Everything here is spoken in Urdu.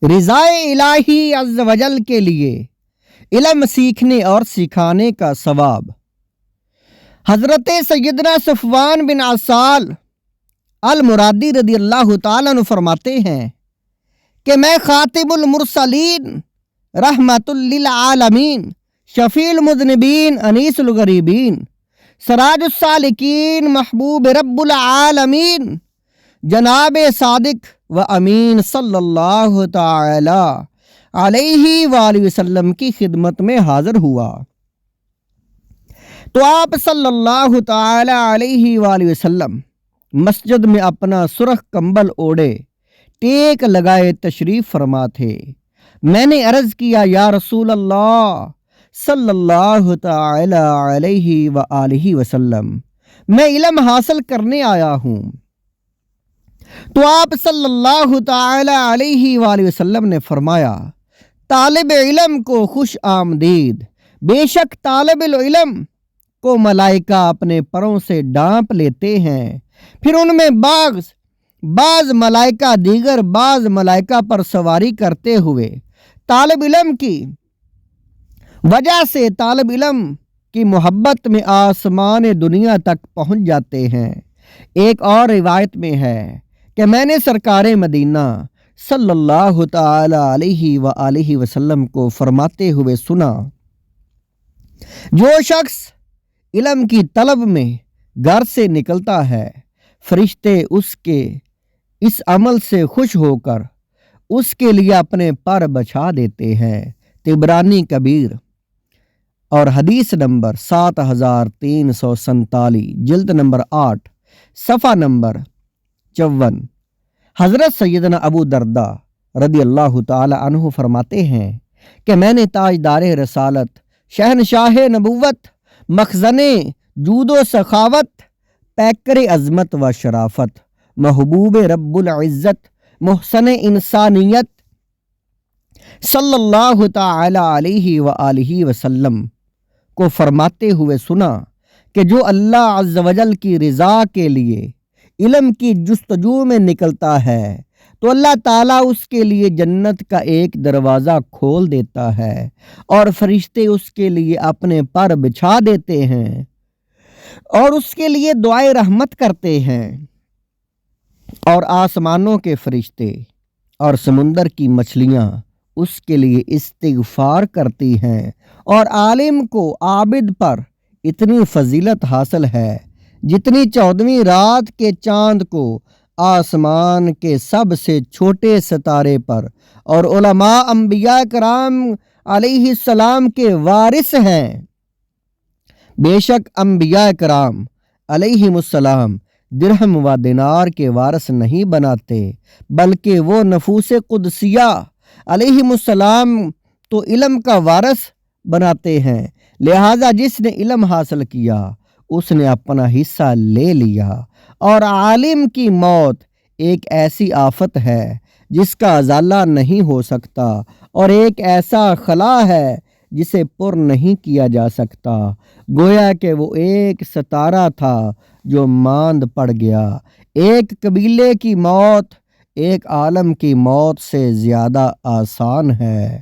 رضائے الہی عز و جل کے لیے علم سیکھنے اور سکھانے کا ثواب۔ حضرت سیدنا صفوان بن عسال المرادی رضی اللہ تعالیٰ عنہ فرماتے ہیں کہ میں خاتم المرسلین، رحمت للعالمین، شفیع المذنبین، انیس الغریبین، سراج السالکین، محبوب رب العالمین، جناب صادق و امین صلی اللہ تعالی علیہ وآلہ وسلم کی خدمت میں حاضر ہوا تو آپ صلی اللہ تعالی علیہ وآلہ وسلم مسجد میں اپنا سرخ کمبل اوڑھے ٹیک لگائے تشریف فرما تھے۔ میں نے عرض کیا، یا رسول اللہ صلی اللہ تعالی علیہ وآلہ وسلم، میں علم حاصل کرنے آیا ہوں۔ تو آپ صلی اللہ تعالی علیہ وآلہ وسلم نے فرمایا، طالب علم کو خوش آمدید، بے شک طالب العلم کو ملائکہ اپنے پروں سے ڈانپ لیتے ہیں، پھر ان میں بعض ملائکہ دیگر بعض ملائکہ پر سواری کرتے ہوئے طالب علم کی وجہ سے طالب علم کی محبت میں آسمان دنیا تک پہنچ جاتے ہیں۔ ایک اور روایت میں ہے کہ میں نے سرکار مدینہ صلی اللہ تعالی علیہ وآلہ وسلم کو فرماتے ہوئے سنا، جو شخص علم کی طلب میں گھر سے نکلتا ہے، فرشتے اس کے اس عمل سے خوش ہو کر اس کے لیے اپنے پر بچھا دیتے ہیں۔ طبرانی کبیر اور حدیث نمبر 7347، جلد نمبر 8، صفحہ نمبر 54۔ حضرت سیدنا ابو درداء رضی اللہ تعالی عنہ فرماتے ہیں کہ میں نے تاجدار رسالت، شہنشاہ نبوت، مخزن جود و سخاوت، پیکر عظمت و شرافت، محبوب رب العزت، محسن انسانیت صلی اللہ تعالی علیہ وآلہ وسلم کو فرماتے ہوئے سنا کہ جو اللہ عز و جل کی رضا کے لیے علم کی جستجو میں نکلتا ہے تو اللہ تعالیٰ اس کے لیے جنت کا ایک دروازہ کھول دیتا ہے اور فرشتے اس کے لیے اپنے پر بچھا دیتے ہیں اور اس کے لیے دعائے رحمت کرتے ہیں، اور آسمانوں کے فرشتے اور سمندر کی مچھلیاں اس کے لیے استغفار کرتی ہیں، اور عالم کو عابد پر اتنی فضیلت حاصل ہے جتنی 14ویں رات کے چاند کو آسمان کے سب سے چھوٹے ستارے پر، اور علماء انبیاء کرام علیہ السلام کے وارث ہیں۔ بے شک انبیاء کرام علیہم السلام درہم و دینار کے وارث نہیں بناتے، بلکہ وہ نفوس قدسیہ علیہم السلام تو علم کا وارث بناتے ہیں، لہٰذا جس نے علم حاصل کیا اس نے اپنا حصہ لے لیا۔ اور عالم کی موت ایک ایسی آفت ہے جس کا ازالہ نہیں ہو سکتا، اور ایک ایسا خلا ہے جسے پر نہیں کیا جا سکتا، گویا کہ وہ ایک ستارہ تھا جو ماند پڑ گیا۔ ایک قبیلے کی موت ایک عالم کی موت سے زیادہ آسان ہے۔